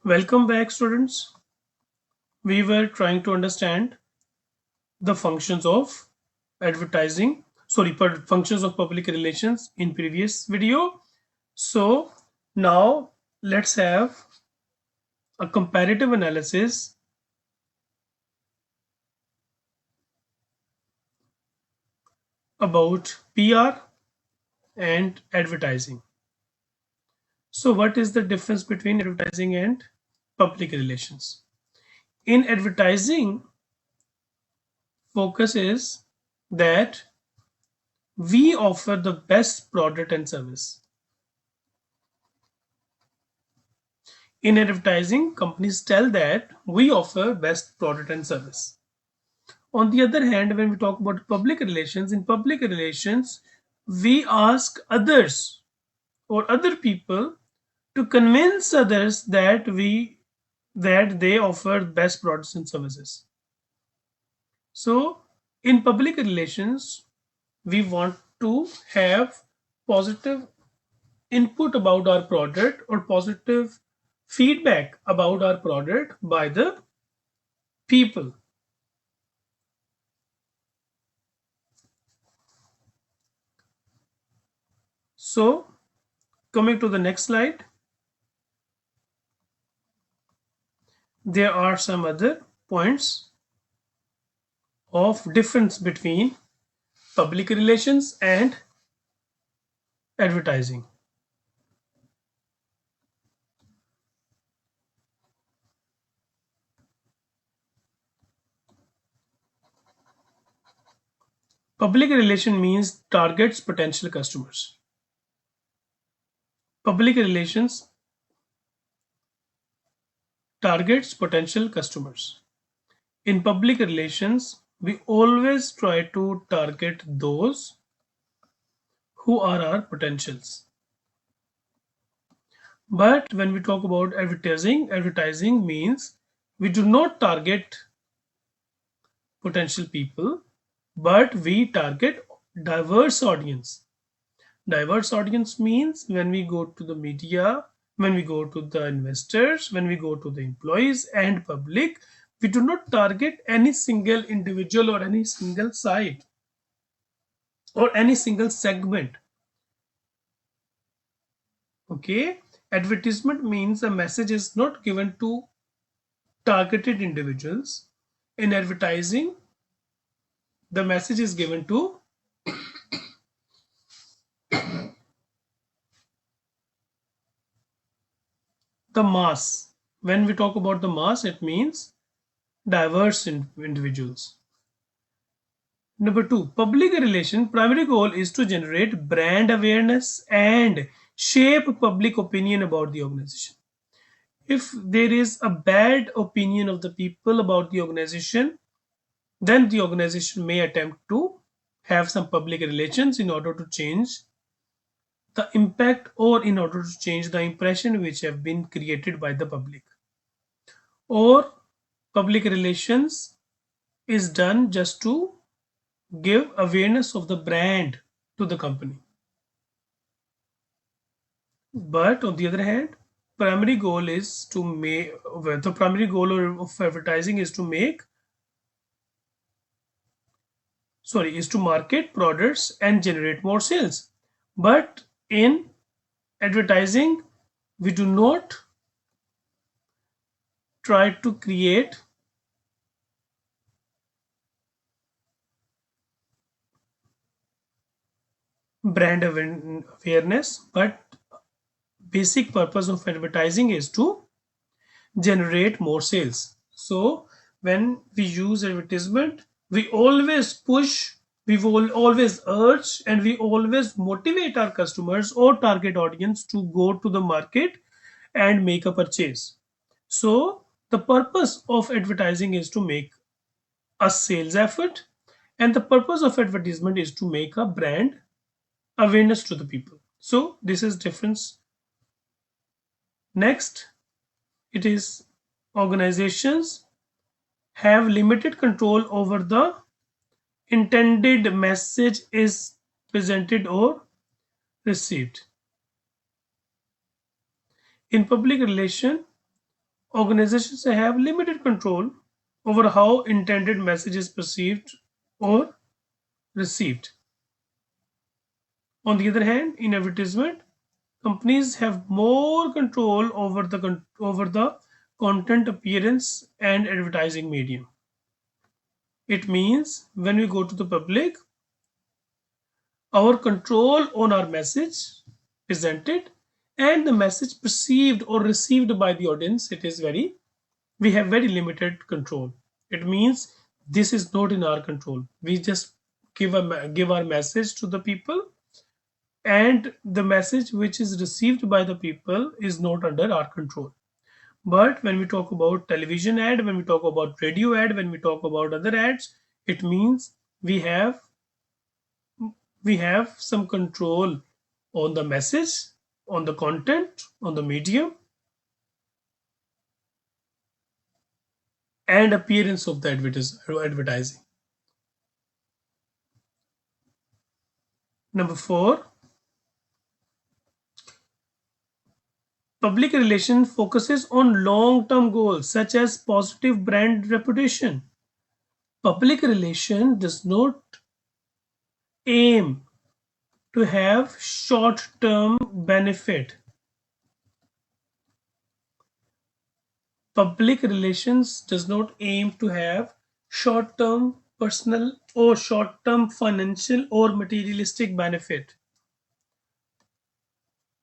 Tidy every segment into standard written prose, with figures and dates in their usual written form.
Welcome back, students. We were trying to understand the functions of functions of public relations in previous video. So now let's have a comparative analysis about PR and advertising. So what is the difference between advertising and public relations? In advertising, focus is that we offer the best product and service. In advertising, companies tell that we offer best product and service. On the other hand, when we talk about public relations, in public relations, we ask others or other people to convince others that they offer best products and services. So, in public relations, we want to have positive input about our product or positive feedback about our product by the people. So, coming to the next slide, there are some other points of difference between public relations and advertising. Public relation means targets potential customers. Public relations targets potential customers. In public relations, we always try to target those who are our potentials. But when we talk about advertising means we do not target potential people, but we target diverse audience. Diverse audience means when we go to the media, when we go to the investors, when we go to the employees and public, we do not target any single individual or any single side or any single segment. Okay, advertisement means a message is not given to targeted individuals. In advertising, the message is given to the mass. When we talk about the mass, it means diverse individuals. Number two, public relation primary goal is to generate brand awareness and shape public opinion about the organization. If there is a bad opinion of the people about the organization, then the organization may attempt to have some public relations in order to change the impact or in order to change the impression which have been created by the public. Or public relations is done just to give awareness of the brand to the company. But on the other hand, primary goal is to make the primary goal of advertising is to make is to market products and generate more sales. But in advertising, we do not try to create brand awareness, but basic purpose of advertising is to generate more sales. So when we use advertisement, we always push, we will always urge, and we always motivate our customers or target audience to go to the market and make a purchase. So the purpose of advertising is to make a sales effort, and the purpose of advertisement is to make a brand awareness to the people. So this is difference. Next, it is organizations have limited control over the intended message is presented or received. In public relation, Organizations have limited control over how intended message is perceived or received. On the other hand, in advertisement, companies have more control over the content appearance and advertising medium. It means when we go to the public, our control on our message presented and the message perceived or received by the audience, it is very we have very limited control. It means this is not in our control. We just give our message to the people, and the message which is received by the people is not under our control. But when we talk about television ad, when we talk about radio ad, when we talk about other ads, it means we have we have some control on the message, on the content, on the medium, and appearance of the advertising. Number four, public relations focuses on long-term goals such as positive brand reputation. Public relation does not aim to have short-term benefit. Public relations does not aim to have short-term personal or short-term financial or materialistic benefit.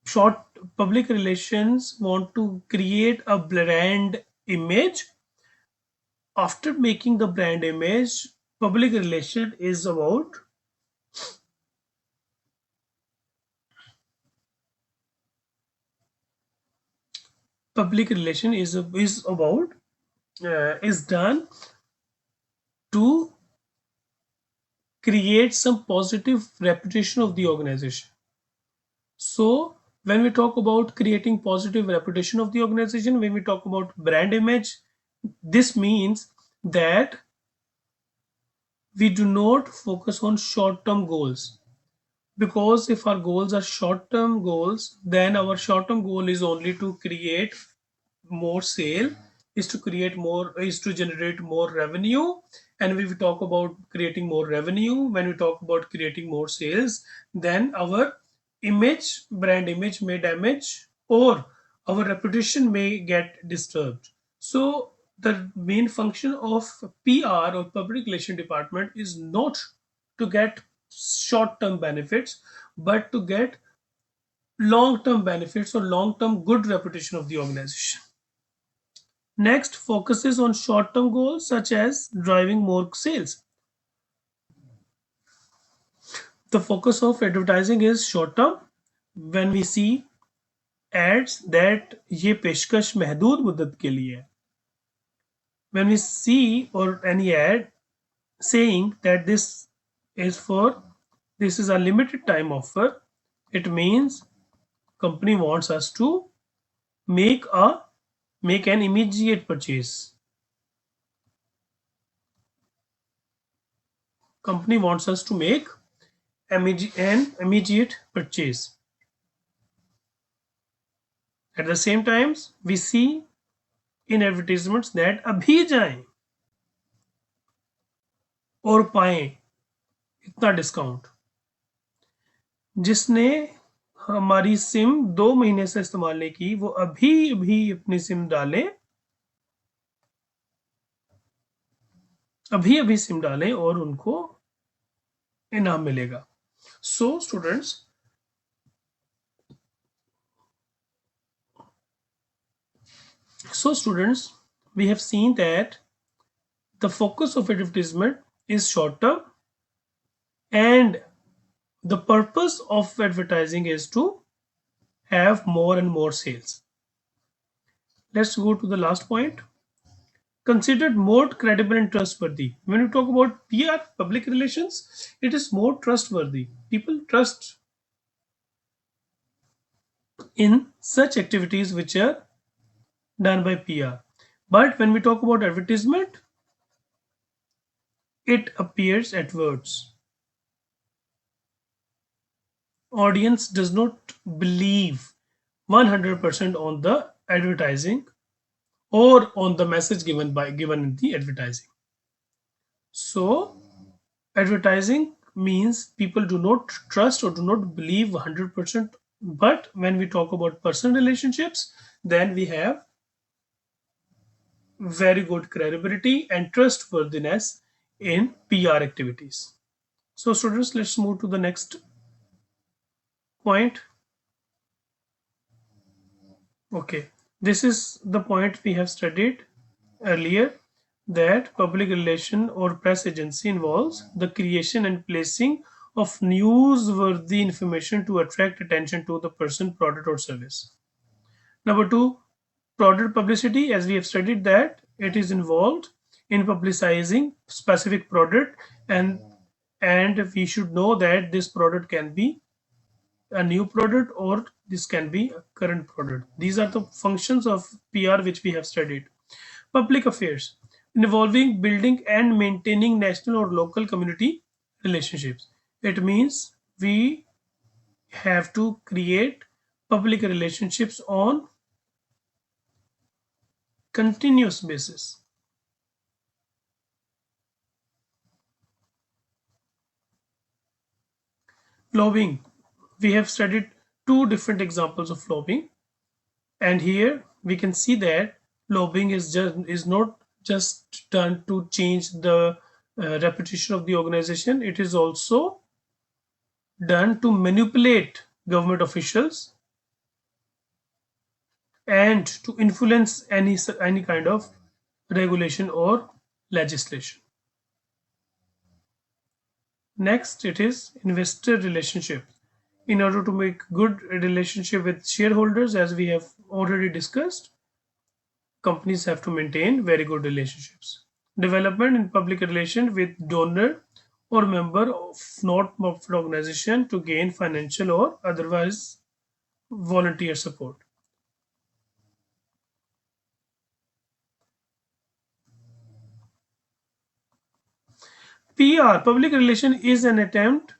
Short public relations want to create a brand image. After making the brand image, public relation is about public relation is about is done to create some positive reputation of the organization. So when we talk about creating positive reputation of the organization, when we talk about brand image, this means that we do not focus on short term goals, because if our goals are short term goals, then our short term goal is only to create more sale, is to generate more revenue. And when we talk about creating more revenue, when we talk about creating more sales, then our brand image may damage, or our reputation may get disturbed. So the main function of PR or public relation department is not to get short term benefits, but to get long term benefits or long term good reputation of the organization. Next focuses on short term goals such as driving more sales. The focus of advertising is short term. When we see ads that ये पेशकश महदूद मुद्दत के लिए है, when we see or any ad saying that is for this is a limited time offer, it means company wants us to make a make an immediate purchase. Company wants us to make an immediate purchase. At the same times, we see in advertisements that अभी जाएं और पाएं इतना discount. जिसने हमारी SIM 2 महीने से इस्तेमाल नहीं की, वो अभी अभी अपनी सिम डालें, अभी अभी सिम डालें और उनको इनाम मिलेगा. So students, we have seen that the focus of advertisement is short term, and the purpose of advertising is to have more and more sales. Let's go to the last point. Considered more credible and trustworthy. When we talk about PR, public relations, it is more trustworthy. People trust in such activities which are done by PR. But when we talk about advertisement, it appears at words. Audience does not believe 100% on the advertising or on the message given in the advertising. So advertising means people do not trust or do not believe 100%. But when we talk about personal relationships, then we have very good credibility and trustworthiness in PR activities. So students, let's move to the next point. Okay, this is the point we have studied earlier, that public relation or press agency involves the creation and placing of newsworthy information to attract attention to the person, product, or service. Number two, product publicity, as we have studied, that it is involved in publicizing specific product, and we should know that this product can be a new product or this can be a current product. These are the functions of PR which we have studied. Public affairs, involving building and maintaining national or local community relationships. It means we have to create public relationships on continuous basis. Lobbying, we have studied two different examples of lobbying, and here we can see that lobbying is not just done to change the reputation of the organization. It is also done to manipulate government officials and to influence any kind of regulation or legislation. Next, it is investor relationship. In order to make good relationship with shareholders, as we have already discussed, companies have to maintain very good relationships. Development in public relation with donor or member of not-profit organization to gain financial or otherwise volunteer support. PR, public relation, is an attempt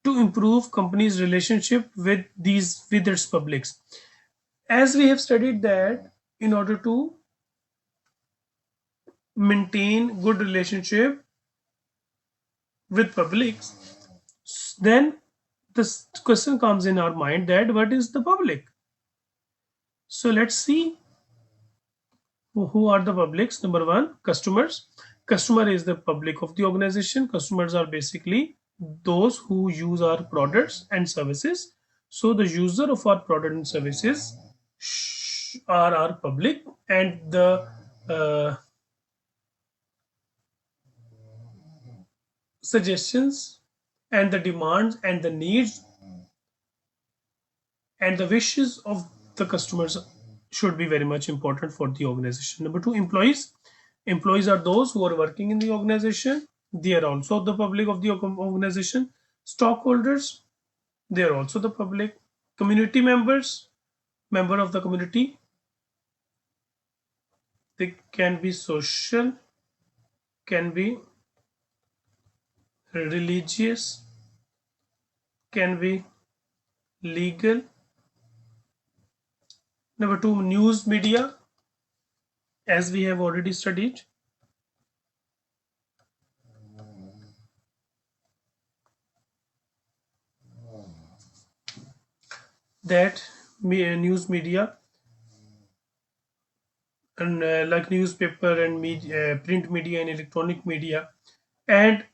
to improve companies' relationship with its publics. As we have studied that in order to maintain good relationship with publics, then this question comes in our mind that what is the public? So let's see who are the publics. Number one, customers. Customer is the public of the organization. Customers are basically those who use our products and services. So the user of our product and services are our public, and the suggestions and the demands and the needs and the wishes of the customers should be very much important for the organization. Number two, employees. Employees are those who are working in the organization. They are also the public of the organization. Stockholders, they are also the public. Community members, member of the community, they can be social, can be religious, can be legal. Number two, news media, as we have already studied. That news media and like newspaper and media, print media and electronic media, and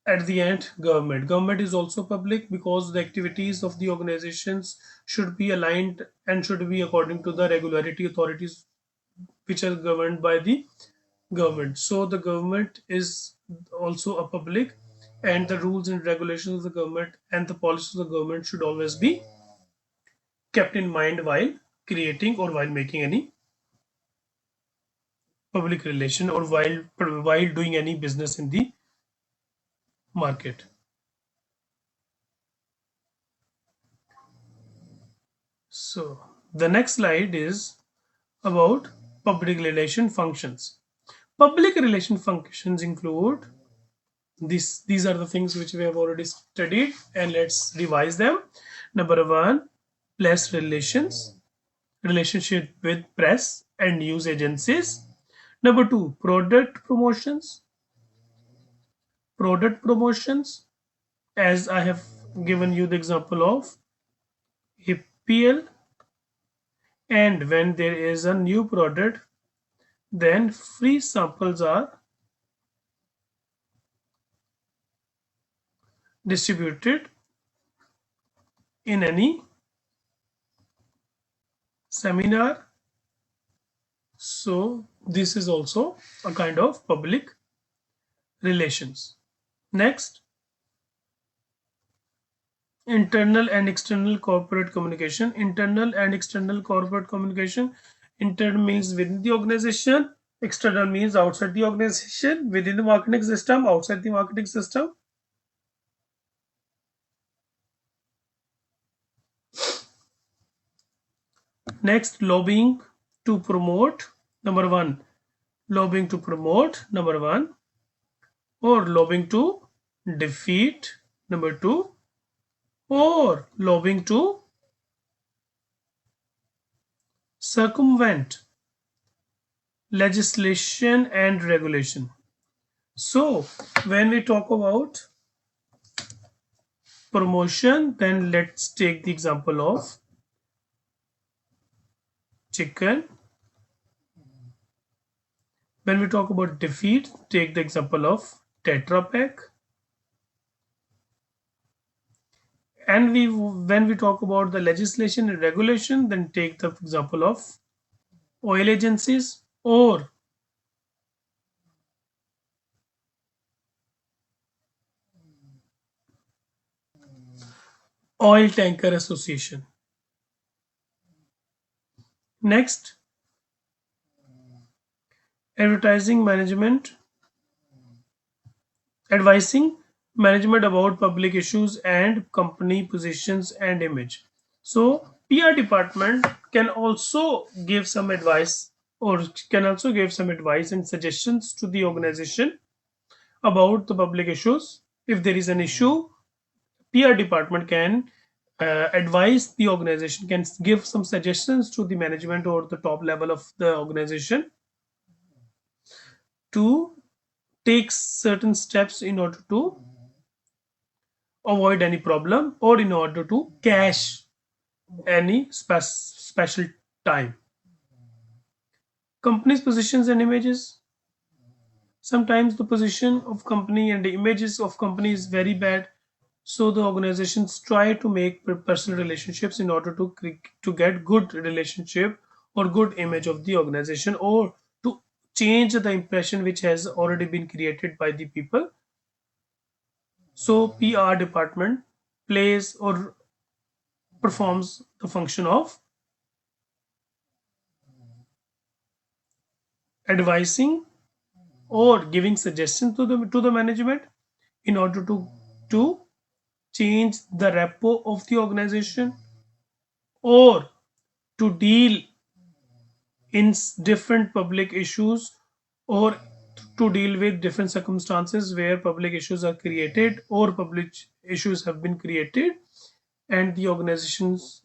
at the end, government is also public because the activities of the organizations should be aligned and should be according to the regulatory authorities which are governed by the government. So the government is also a public, and the rules and regulations of the government and the policies of the government should always be kept in mind while creating or while making any public relation or while doing any business in the market. So the next slide is about public relation functions. Public relation functions include these are the things which we have already studied, and let's revise them. Number one, press relations, relationship with press. and news agencies. Number two, product promotions. Product promotions, as I have given you the example of HPL. And when there is a new product, then free samples are distributed in any seminar. So this is also a kind of public relations. Next, internal and external corporate communication. Internal and external corporate communication. Internal means within the organization. External means outside the organization, within the marketing system, outside the marketing system. Next, lobbying to promote. Number one, lobbying to promote. Number one, or lobbying to defeat. Number two, or lobbying to circumvent legislation and regulation. So, when we talk about promotion, then let's take the example of chicken. When we talk about defeat, take the example of Tetra Pak. And when we talk about the legislation and regulation, then take the example of oil agencies or oil tanker association. Next, advertising management, advising management about public issues and company positions and image. So PR department can also give some advice or can also give some advice and suggestions to the organization about the public issues. If there is an issue, PR department can advise the organization, can give some suggestions to the management or the top level of the organization to take certain steps in order to avoid any problem or in order to cash any special time. Company's positions and images. Sometimes the position of company and the images of company is very bad, so the organizations try to make personal relationships in order to get good relationship or good image of the organization, or to change the impression which has already been created by the people. So PR department plays or performs the function of advising or giving suggestions to the management in order to change the repo of the organization, or to deal in different public issues, or to deal with different circumstances where public issues are created or public issues have been created, and the organizations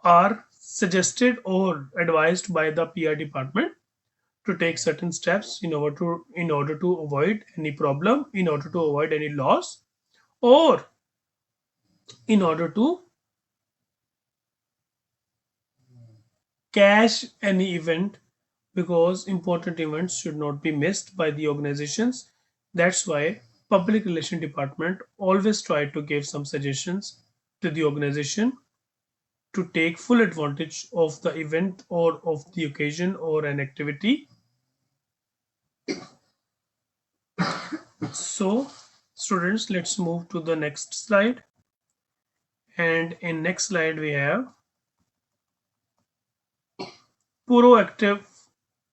are suggested or advised by the PR department to take certain steps in order to avoid any problem, in order to avoid any loss, or in order to cash any event, because important events should not be missed by the organizations. That's why public relation department always try to give some suggestions to the organization to take full advantage of the event or of the occasion or an activity. So students, let's move to the next slide. And in next slide we have proactive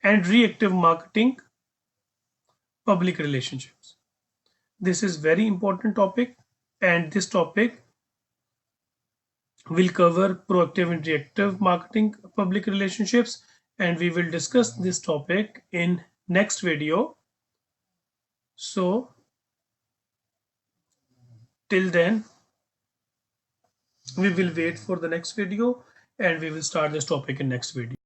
and reactive marketing, public relationships. This is very important topic, and this topic will cover proactive and reactive marketing, public relationships, and we will discuss this topic in next video. So till then we will wait for the next video and we will start this topic in next video.